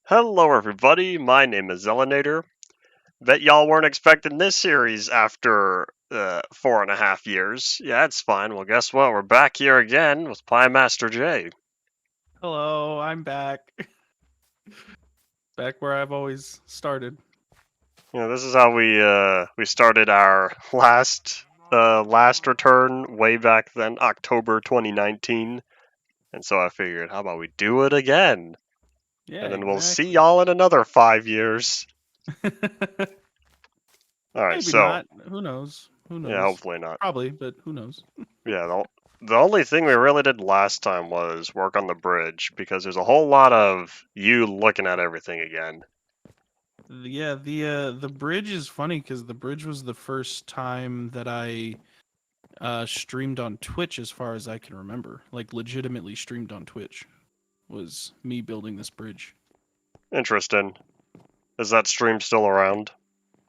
Hello, everybody. My name is Xelanater. Bet y'all weren't expecting this series after 4.5 years. Yeah, it's fine. Well, guess what? We're back here again with Pie Master J. Hello, I'm back. Back where I've always started. This is how we started our last return way back then, October 2019. And so I figured, how about we do it again? Yeah, And then we'll see exactly. y'all in another 5 years. All right, Maybe so not. Who knows? Who yeah, knows? hopefully not. Probably, but who knows? Yeah, the only thing we really did last time was work on the bridge because there's a whole lot of you looking at everything again. Yeah, the bridge is funny because the bridge was the first time that I streamed on Twitch, as far as I can remember. Like legitimately streamed on Twitch was me building this bridge. Interesting. Is that stream still around?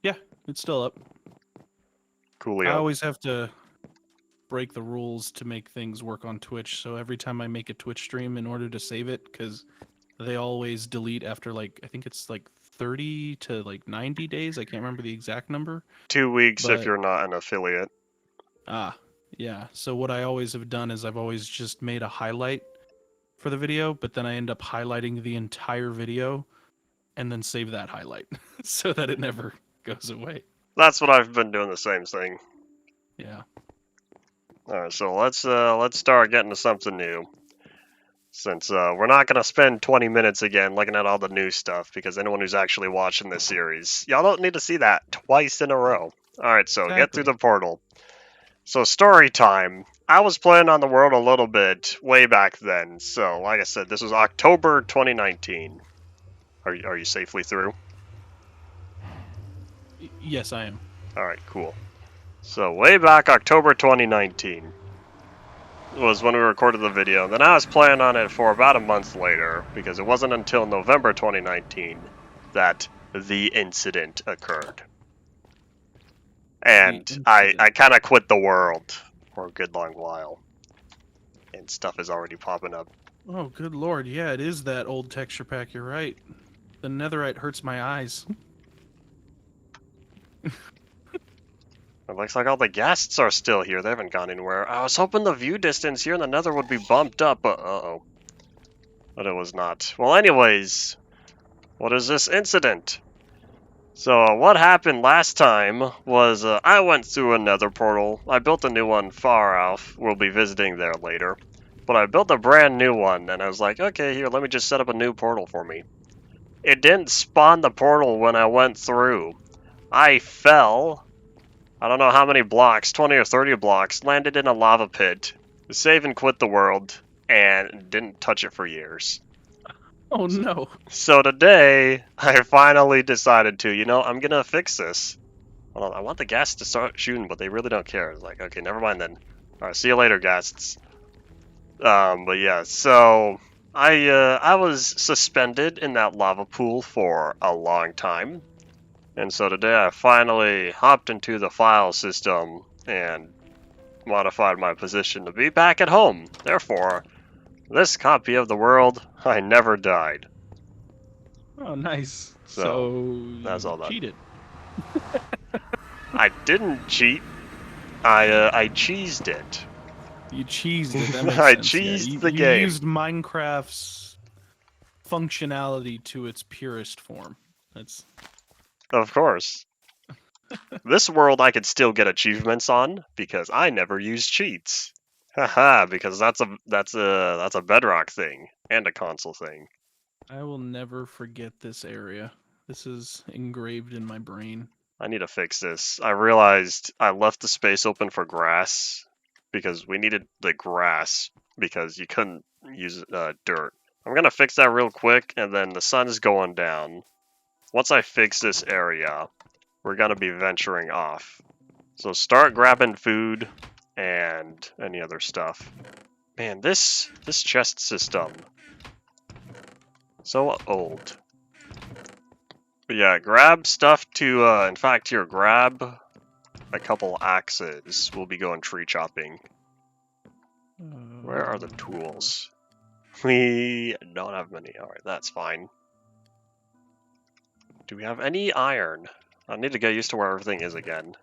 Yeah, it's still up. I Coolio. always have to break the rules to make things work on Twitch. So every time I make a Twitch stream, in order to save it, because they always delete after I think it's like 30 to like 90 days. I can't remember the exact number. 2 weeks if But you're not an affiliate. ah, yeah. So what I always have done is I've always just made a highlight for the video, but then I end up highlighting the entire video and then save that highlight so that it never goes away. That's what I've been doing, the same thing. Yeah. All right, so let's start getting to something new. Since we're not gonna spend 20 minutes again looking at all the new stuff, because anyone who's actually watching this series, y'all don't need to see that twice in a row. All right, so get through Exactly. the portal. So story time. I was playing on the world a little bit way back then. So like I said, this was October 2019. Are you safely through? Yes, I am. All right, cool. So way back October 2019 was when we recorded the video. Then I was playing on it for about a month later because it wasn't until November 2019 that the incident occurred. The And I incident. kind of quit the world for a good long while. And stuff is already popping up. Oh, good lord. Yeah, it is that old texture pack. You're right. The netherite hurts my eyes. It looks like all the guests are still here. They haven't gone anywhere. I was hoping the view distance here in the nether would be bumped up, but uh-oh. But it was not. Well, anyways, what is this incident? So, what happened last time was I went through a nether portal. I built a new one far off. We'll be visiting there later. But I built a brand new one, and I was like, okay, here, let me just set up a new portal for me. It didn't spawn the portal when I went through. I fell. I don't know how many blocks, 20 or 30 blocks, landed in a lava pit, save and quit the world, and didn't touch it for years. Oh no. So today, I finally decided to, I'm gonna fix this. Hold on, I want the guests to start shooting, but they really don't care. It's like, okay, never mind then. Alright, see you later, guests. But yeah, so I was suspended in that lava pool for a long time. And so today I finally hopped into the file system and modified my position to be back at home. Therefore, this copy of the world, I never died. Oh, nice. So, So that's you all that. cheated. I didn't cheat. I cheesed it. You cheesed it. That makes I sense. Yeah, cheesed you the you game. used Minecraft's functionality to its purest form. That's Of course. This world I could still get achievements on because I never used cheats. Haha, because that's a bedrock thing and a console thing. I will never forget this area. This is engraved in my brain. I need to fix this. I realized I left the space open for grass because we needed the grass because you couldn't use dirt. I'm gonna fix that real quick, and then the sun is going down. Once I fix this area, we're gonna be venturing off. So start grabbing food and any other stuff. Man, this chest system so old. But yeah, grab stuff to. In fact, here, grab a couple axes. We'll be going tree chopping. Where are the tools? We don't have many. Alright, that's fine. Do we have any iron? I need to get used to where everything is again.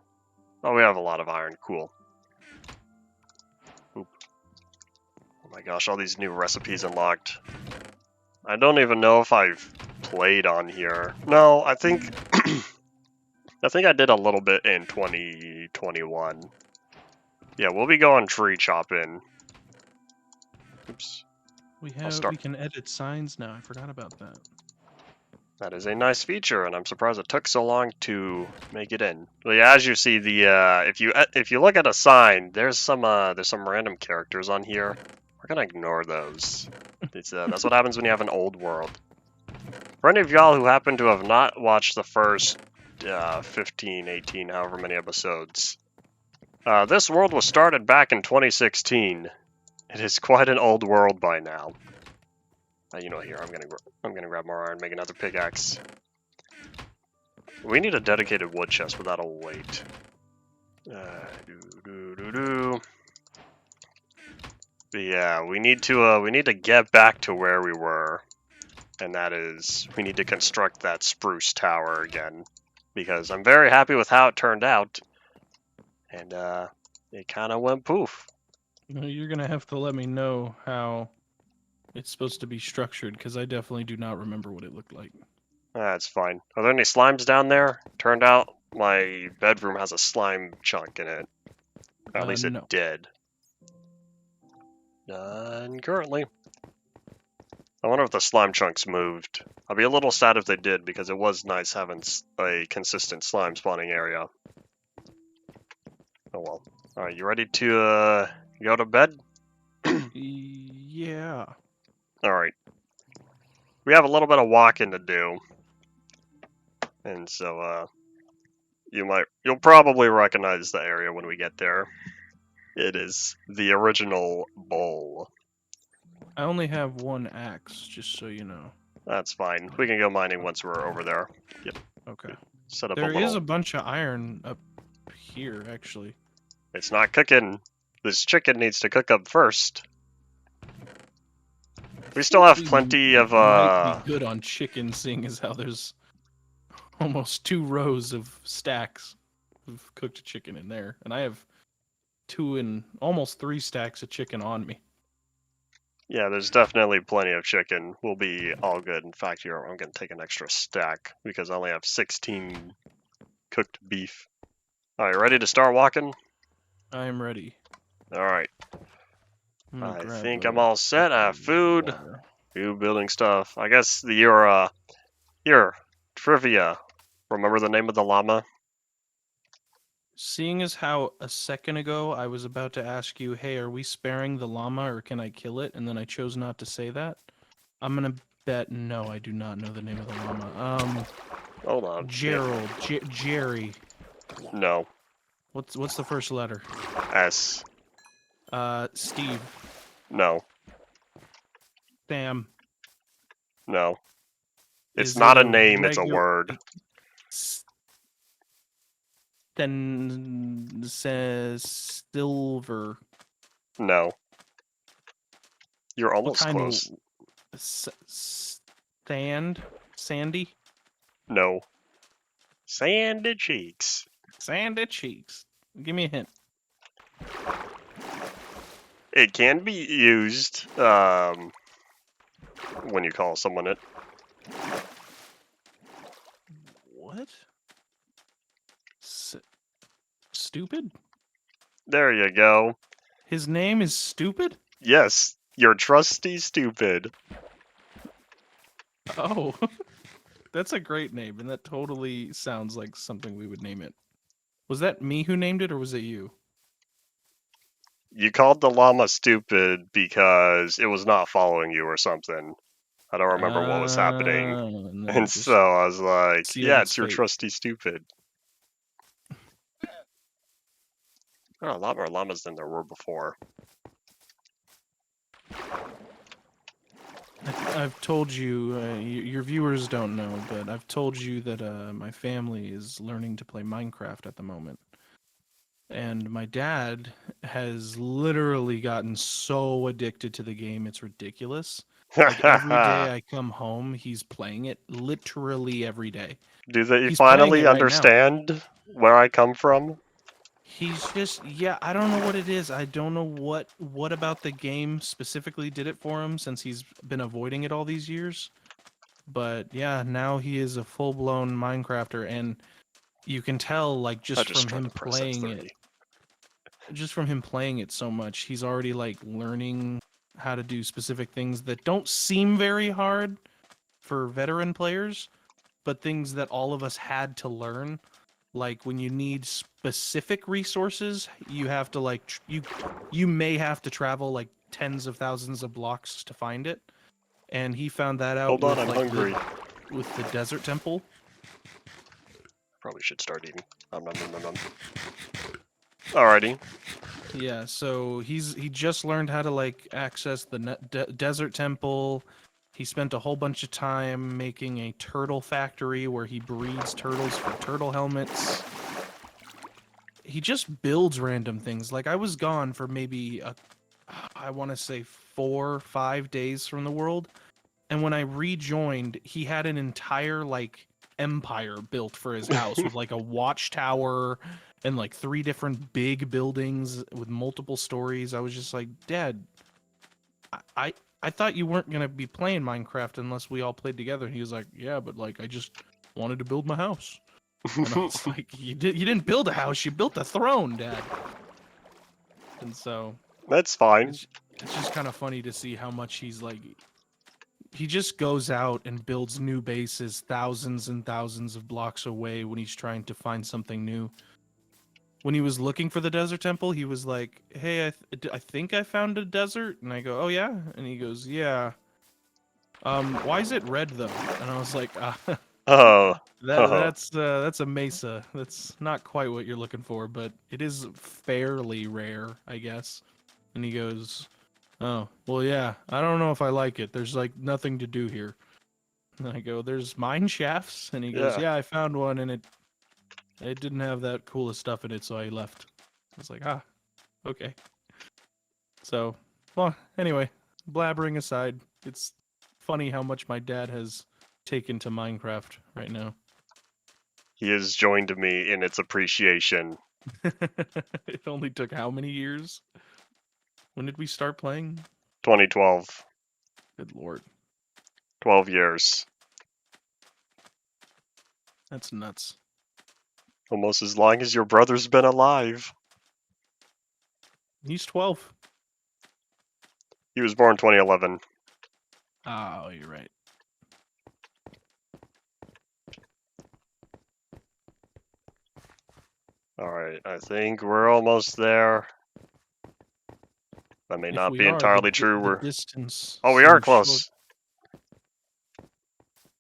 Oh, we have a lot of iron. Cool. Oop. Oh my gosh, all these new recipes unlocked. I don't even know if I've played on here. No, I think I think I did a little bit in 2021. Yeah, we'll be going tree chopping. Oops. We start- can edit signs now. I forgot about that. That is a nice feature, and I'm surprised it took so long to make it in. Well, yeah, as you see, the if you look at a sign, there's some random characters on here. We're gonna ignore those. That's what happens when you have an old world. For any of y'all who happen to have not watched the first 15, 18, however many episodes, this world was started back in 2016. It is quite an old world by now. You know, here I'm gonna grab more iron, make another pickaxe. We need a dedicated wood chest, but that'll wait. But yeah, we need to get back to where we were, and that is we need to construct that spruce tower again, because I'm very happy with how it turned out, and it kind of went poof. You're gonna have to let me know how it's supposed to be structured, because I definitely do not remember what it looked like. That's fine. Are there any slimes down there? Turned out my bedroom has a slime chunk in it. At least it No. did. None currently. I wonder if the slime chunks moved. I'd be a little sad if they did, because it was nice having a consistent slime spawning area. Oh well. Alright, you ready to go to bed? Yeah. Alright. We have a little bit of walking to do. And so, you'll probably recognize the area when we get there. It is the original bowl. I only have one axe, just so you know. That's fine. We can go mining once we're over there. Yep. Okay. Set up There a little... is a bunch of iron up here, actually. It's not cooking. This chicken needs to cook up first. We still have plenty of Might be good on chicken, seeing as how there's almost 2 rows of stacks of cooked chicken in there, and I have 2 and almost 3 stacks of chicken on me. Yeah, there's definitely plenty of chicken. We'll be all good. In fact, here I'm gonna take an extra stack because I only have 16 cooked beef. All right, ready to start walking? I am ready. All right. I'm I think I'm all set. I have food, new building stuff. I guess your trivia. Remember the name of the llama? Seeing as how a second ago I was about to ask you, hey, are we sparing the llama or can I kill it? And then I chose not to say that. I'm gonna bet no, I do not know the name of the llama. Hold on. Gerald, Jerry. No. What's the first letter? S. Steve. No. Sam. No. It's Is not it a name, it's a regu- word. Then says silver. No. You're What almost kind close. Sandy? No. Sandy cheeks. Sandy cheeks. Give me a hint. It can be used when you call someone it. What? Stupid? There you go. His name is Stupid? Yes, your trusty stupid. Oh. That's a great name, and that totally sounds like something we would name it. Was that me who named it, or was it you? You called the llama stupid because it was not following you or something. I don't remember what was happening. And so I was like, yeah, it's your trusty stupid. There are a lot more llamas than there were before. I've told you, your viewers don't know, but I've told you that my family is learning to play Minecraft at the moment. And my dad has literally gotten so addicted to the game, it's ridiculous. Like every day I come home, he's playing it literally every day. Do they He's playing finally it right now. understand where I come from? He's just, yeah, I don't know what it is. I don't know what about the game specifically did it for him since he's been avoiding it all these years. But yeah, now he is a full-blown Minecrafter, and you can tell, like, I just just from tried him to press playing F30. it, just from him playing it so much, he's already like learning how to do specific things that don't seem very hard for veteran players, but things that all of us had to learn. Like when you need specific resources, you have to like you may have to travel like tens of thousands of blocks to find it. And he found that out Hold on, with I'm like hungry. with the desert temple. Probably should start eating. Nom, nom, nom, nom, nom. Alrighty. Yeah, so he just learned how to like access the desert temple. He spent a whole bunch of time making a turtle factory where he breeds turtles for turtle helmets. He just builds random things. Like I was gone for maybe I want to say 4 or 5 days from the world, and when I rejoined, he had an entire like empire built for his house with like a watchtower and like 3 different big buildings with multiple stories. I was just like, Dad, I thought you weren't gonna be playing Minecraft unless we all played together. And he was like, Yeah, but like I just wanted to build my house. And I was like, you didn't build a house, you built a throne, Dad. And so That's fine. it's just kind of funny to see how much he's like. He just goes out and builds new bases thousands and thousands of blocks away when he's trying to find something new. When he was looking for the desert temple, he was like, "Hey, I think I found a desert." And I go, "Oh yeah?" And he goes, "Yeah. Why is it red though?" And I was like, Oh. that's a mesa. That's not quite what you're looking for, but it is fairly rare, I guess." And he goes, "Oh, well, yeah. I don't know if I like it. There's like nothing to do here." And I go, "There's mine shafts," and he goes, Yeah. "Yeah, I found one, and it didn't have that coolest stuff in it, so I left." I was like, okay. So, well, anyway, blabbering aside, it's funny how much my dad has taken to Minecraft right now. He has joined me in its appreciation. It only took how many years? When did we start playing? 2012. Good lord, 12 years. that's nuts. Almost as long as your brother's been alive. He's 12. He was born 2011. Oh, you're right. Alright, I think we're almost there. That may If not we be are, entirely true. the We're... distance Oh, we are seems short. close.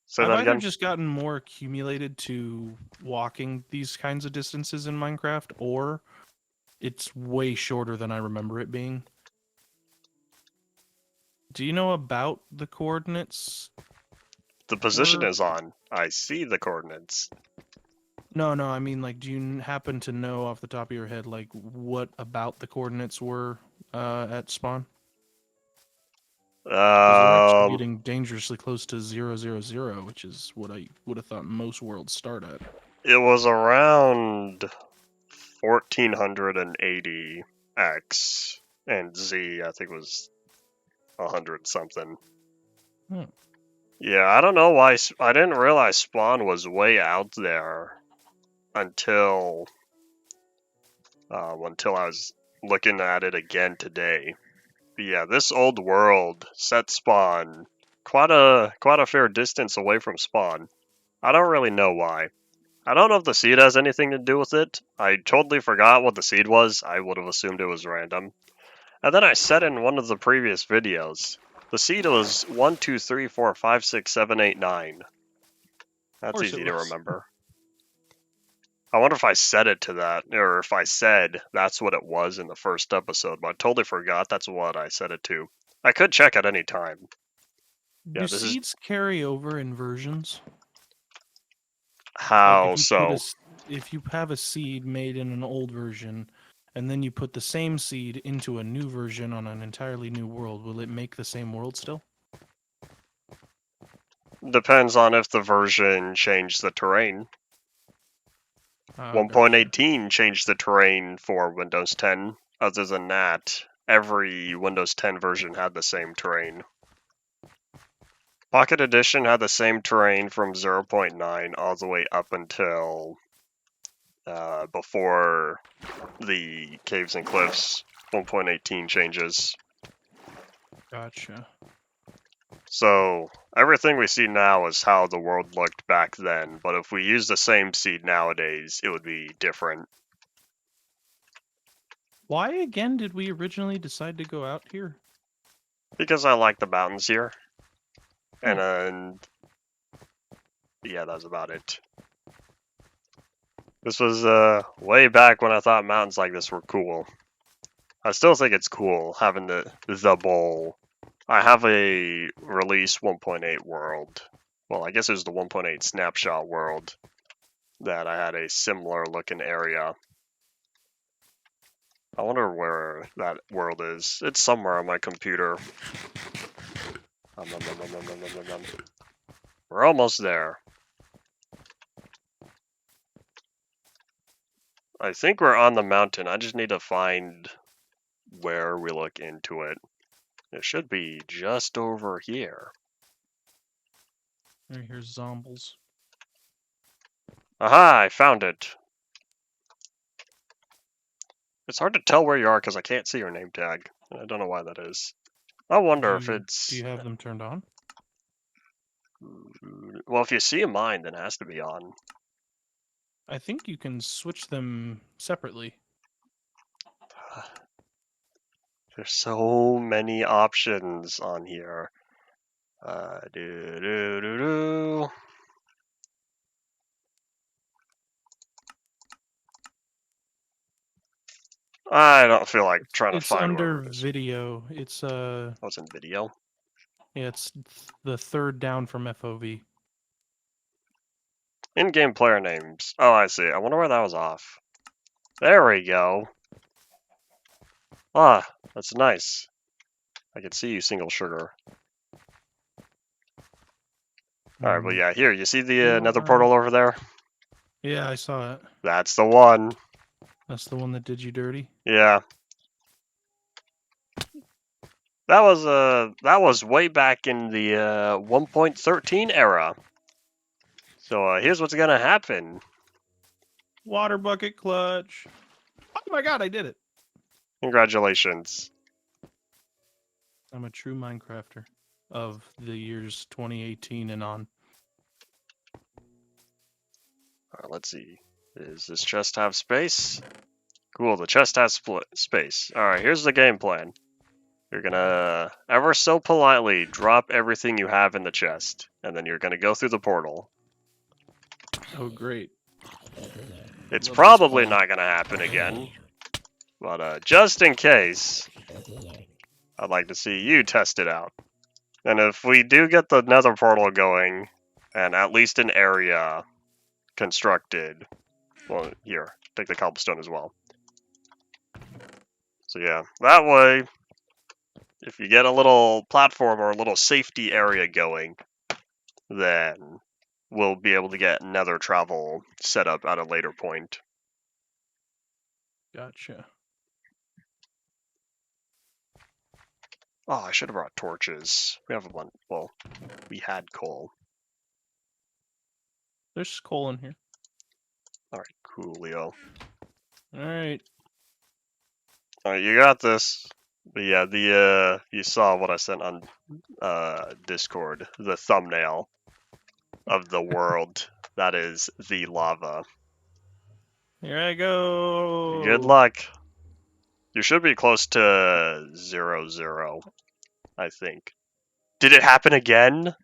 Say I've that either again? just gotten more accumulated to walking these kinds of distances in Minecraft, or it's way shorter than I remember it being. Do you know about the coordinates? The position Or is on. I see the coordinates. no, I mean, like, do you happen to know off the top of your head, like, what about the coordinates were at spawn? Because we're actually getting dangerously close to 000, which is what I would have thought most worlds start at. It was around 1480 X, and Z, I think, was 100 something. Hmm. Yeah, I don't know why. I didn't realize spawn was way out there until I was looking at it again today. But yeah, this old world set spawn quite a fair distance away from spawn. I don't really know why. I don't know if the seed has anything to do with it. I totally forgot what the seed was. I would have assumed it was random. And then I said in one of the previous videos, the seed was 1, 2, 3, 4, 5, 6, 7, 8, 9. That's course it easy to was. remember. I wonder if I said it to that, or if I said that's what it was in the first episode, but I totally forgot that's what I said it to. I could check at any time. Do Yeah, this is seeds carry over in versions? Like how so. if you have a seed made in an old version, and then you put the same seed into a new version on an entirely new world, will it make the same world still? Depends on if the version changed the terrain. Oh, gotcha. 1.18 changed the terrain for Windows 10. Other than that, every Windows 10 version had the same terrain. Pocket Edition had the same terrain from 0.9 all the way up until before the Caves and Cliffs 1.18 changes. Gotcha. So everything we see now is how the world looked back then, but if we use the same seed nowadays, it would be different. Why again did we originally decide to go out here? Because I like the mountains here. And Huh. then, yeah, that's about it. This was way back when I thought mountains like this were cool. I still think it's cool having the bowl. I have a release 1.8 world. Well, I guess it was the 1.8 snapshot world that I had a similar looking area. I wonder where that world is. It's somewhere on my computer. We're almost there. I think we're on the mountain. I just need to find where we look into it. It should be just over here. Right, here's zombies. Aha, I found it. It's hard to tell where you are because I can't see your name tag. I don't know why that is. I wonder if Do it's... you have them turned on? Well, if you see mine, then it has to be on. I think you can switch them separately. There's so many options on here. I don't feel like trying to It's find under where it is. video. It's Oh, it's in video. yeah, it's the third down from FOV. In-game player names. Oh, I see. I wonder where that was off. There we go. Ah, that's nice. I can see you, single sugar. Alright, well, yeah, here, you see the nether portal over there? Yeah, I saw it. That's the one. That's the one that did you dirty. Yeah. That was way back in the 1.13 era. So here's what's gonna happen. Water bucket clutch. Oh my god, I did it. Congratulations. I'm a true Minecrafter of the years 2018 and on. Alright, let's see. Does this chest have space? Cool, the chest has space. Alright, here's the game plan. You're gonna ever so politely drop everything you have in the chest, and then you're gonna go through the portal. Oh great. It's Love probably this not gonna happen again, but just in case, I'd like to see you test it out. And if we do get the nether portal going, and at least an area constructed, well, here, take the cobblestone as well. So yeah, that way, if you get a little platform or a little safety area going, then we'll be able to get nether travel set up at a later point. Gotcha. Oh, I should have brought torches. We have a bunch. Well, we had coal. There's coal in here. Alright, coolio. Alright. Alright, you got this. But yeah, you saw what I sent on Discord. The thumbnail of the world. That is the lava. Here I go. Good luck. You should be close to 0-0, I think. Did it happen again?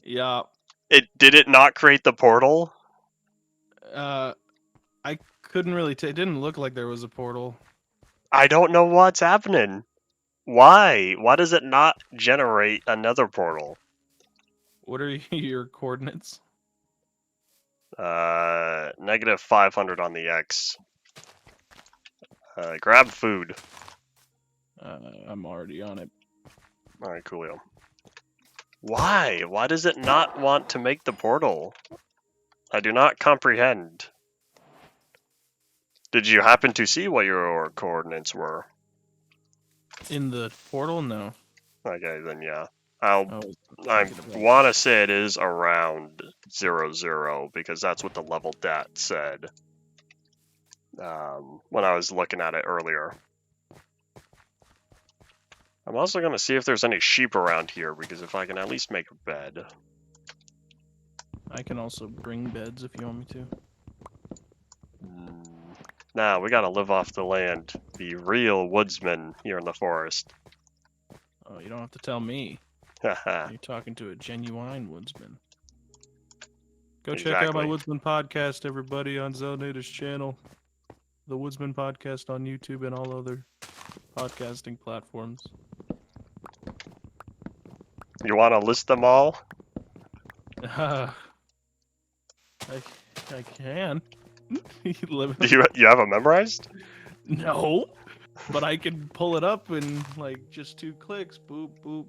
Yeah. Did it not create the portal? I couldn't really it didn't look like there was a portal. I don't know what's happening. Why? Why does it not generate another portal? What are your coordinates? Negative 500 on the X. Grab food. I'm already on it. Alright, coolio. Why? Why does it not want to make the portal? I do not comprehend. Did you happen to see what your coordinates were? In the portal, no. Okay, then yeah. Oh, I want to say it is around 00, because that's what the level dat said when I was looking at it earlier. I'm also going to see if there's any sheep around here, because if I can at least make a bed. I can also bring beds if you want me to. Nah, we gotta live off the land. Be real woodsmen here in the forest. Oh, you don't have to tell me. Haha. You're talking to a genuine woodsman. Go check out my Exactly. Woodsman podcast, everybody, on Xelanater's channel. The Woodsman podcast on YouTube and all other podcasting platforms. You want to list them all? I can. Do you have them memorized? No, but I can pull it up in like just 2 clicks. Boop boop.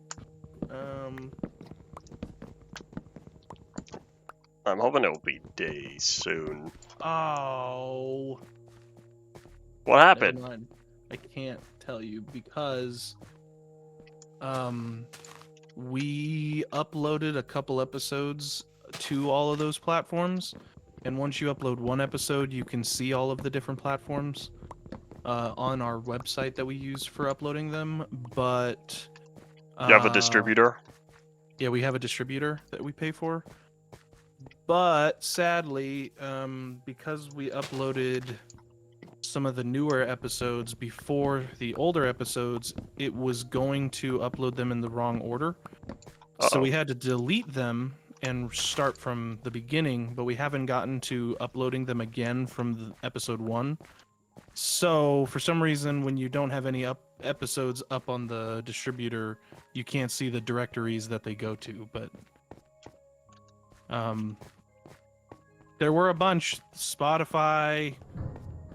I'm hoping it will be days soon. Oh. What happened? Never mind. I can't tell you because we uploaded a couple episodes to all of those platforms, and once you upload one episode, you can see all of the different platforms on our website that we use for uploading them. But You have a distributor? yeah, we have a distributor that we pay for. But sadly, because we uploaded some of the newer episodes before the older episodes, it was going to upload them in the wrong order. So we had to delete them and start from the beginning, but we haven't gotten to uploading them again from episode 1. So for some reason, when you don't have any episodes up on the distributor, you can't see the directories that they go to. But there were a bunch. Spotify.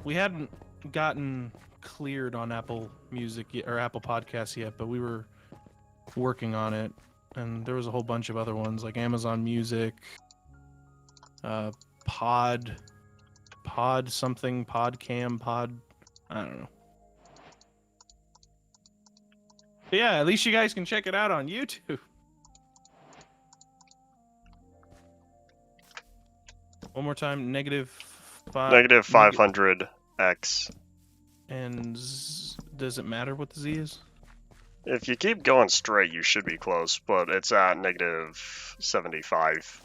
We hadn't gotten cleared on Apple Music or Apple Podcasts yet, but we were working on it. And there was a whole bunch of other ones like Amazon Music, Pod something, Podcam, I don't know. But yeah, at least you guys can check it out on YouTube. One more time, negative 500x. And does it matter what the Z is? If you keep going straight, you should be close, but it's at negative 75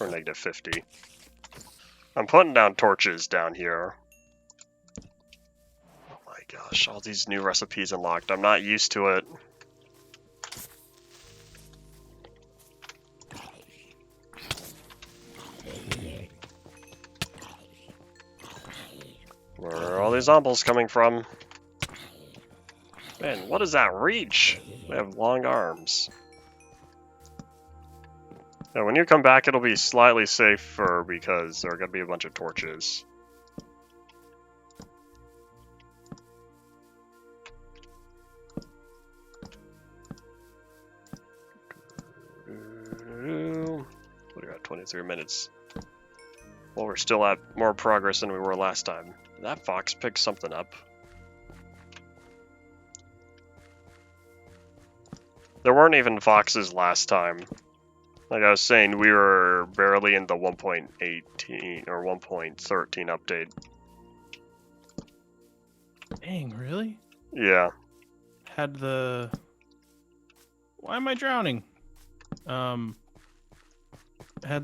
or negative 50. I'm putting down torches down here. Oh my gosh, all these new recipes unlocked. I'm not used to it. Where are all these zombies coming from? Man, what is that reach? They have long arms. Yeah, when you come back, it'll be slightly safer because there are going to be a bunch of torches. We got 23 minutes. Well, we're still at more progress than we were last time. That fox picked something up. There weren't even foxes last time. Like I was saying, we were barely in the 1.18 or 1.13 update. Dang, really? Yeah. Had the... Why am I drowning? Had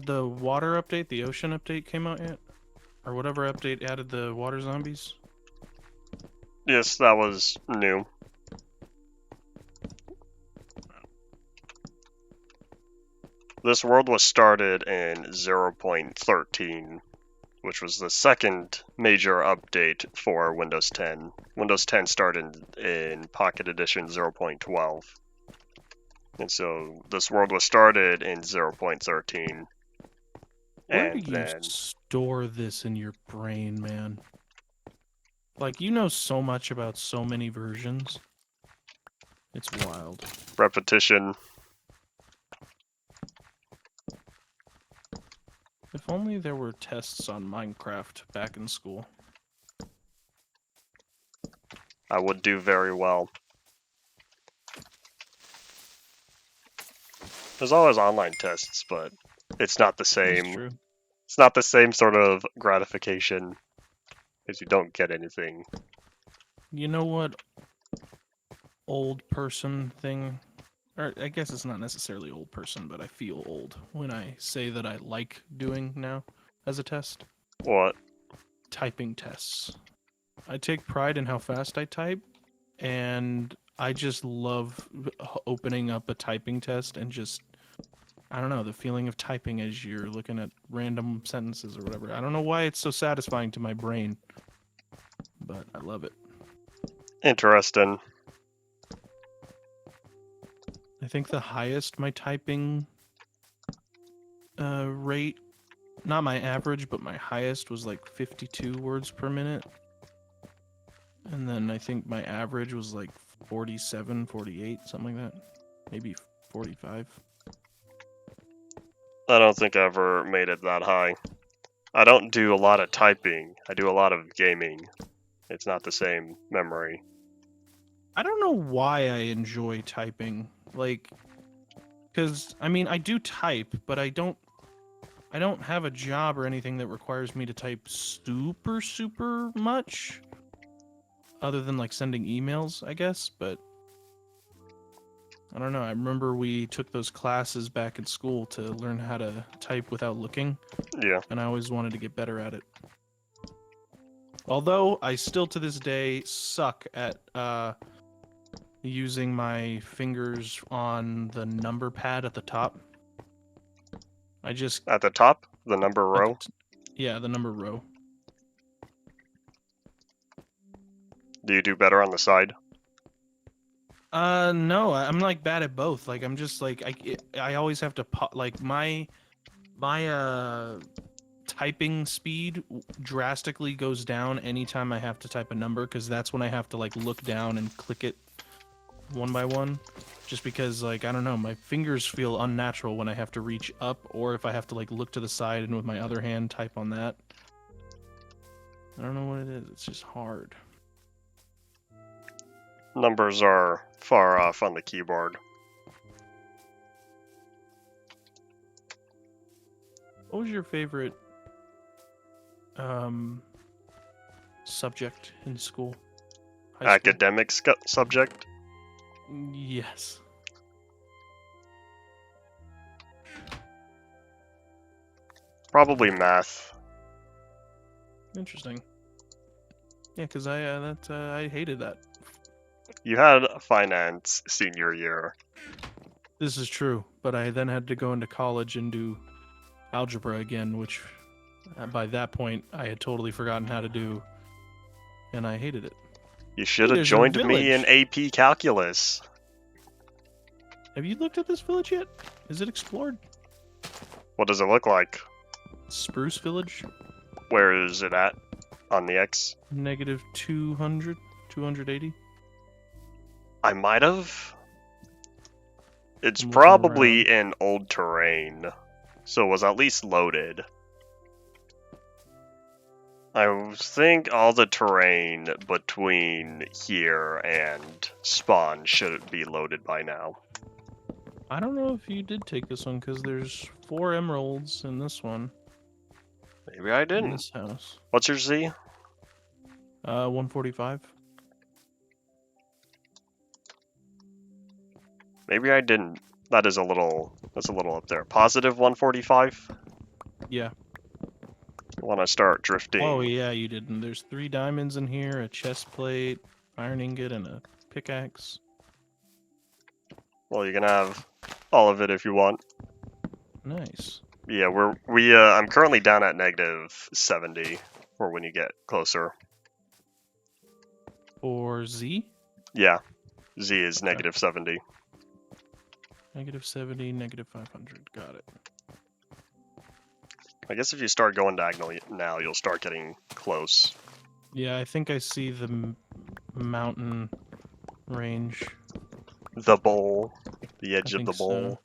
the water update, the ocean update came out yet? Or whatever update added the water zombies? Yes, that was new. This world was started in 0.13, which was the second major update for Windows 10. Windows 10 started in Pocket Edition 0.12. And so this world was started in 0.13. Where do you store this in your brain, man? Like, you know so much about so many versions. It's wild. Repetition. If only there were tests on Minecraft back in school. I would do very well. There's always online tests, but it's not the That's same. true. It's not the same sort of gratification because you don't get anything. You know what old person thing, or I guess it's not necessarily old person, but I feel old when I say that I like doing now as a test? What? Typing tests. I take pride in how fast I type, and I just love opening up a typing test and just, I don't know, the feeling of typing as you're looking at random sentences or whatever. I don't know why it's so satisfying to my brain, but I love it. Interesting. I think the highest my typing rate, not my average, but my highest was like 52 words per minute. And then I think my average was like 47, 48, something like that. Maybe 45. I don't think I ever made it that high. I don't do a lot of typing. I do a lot of gaming. It's not the same memory. I don't know why I enjoy typing. Like, because, I mean, I do type, but I don't have a job or anything that requires me to type super, super much. Other than, like, sending emails, I guess, but I don't know. I remember we took those classes back in school to learn how to type without looking, Yeah. and I always wanted to get better at it. Although, I still to this day suck at using my fingers on the number pad at the top. I just... At the top? The number row? Yeah, the number row. Do you do better on the side? No, I'm like bad at both. Like I'm just like I always have to like my typing speed drastically goes down anytime I have to type a number, because that's when I have to like look down and click it one by one, just because like I don't know, my fingers feel unnatural when I have to reach up, or if I have to like look to the side and with my other hand type on that. I don't know what it is. It's just hard. Numbers are far off on the keyboard. What was your favorite subject in school? High school? Academic subject? Yes. Probably math. Interesting. Yeah, because I hated that. You had finance senior year. This is true, but I then had to go into college and do algebra again, which by that point I had totally forgotten how to do, and I hated it. You should have There's a joined me in village. AP Calculus. Have you looked at this village yet? Is it explored? What does it look like? Spruce Village? Where is it at? On the X? Negative 200? 280? I might have. It's I'm looking probably in old terrain, so it was at least loaded. I think all the terrain between here and spawn should be loaded by now. I don't know if you did take this one, because there's 4 emeralds in this one. Maybe I In didn't. this house. What's your Z? 145. Maybe I didn't. That's a little up there. Positive 145? Yeah. You want to start drifting. Oh yeah, you didn't. There's 3 diamonds in here, a chest plate, iron ingot, and a pickaxe. Well, you can have all of it if you want. Nice. Yeah, I'm currently down at negative 70 for when you get closer. For Z? Yeah, Z is negative 70. Negative 70, negative 500. Got it. I guess if you start going diagonal now, you'll start getting close. Yeah, I think I see the mountain range. The bowl. The edge I of the think bowl. so.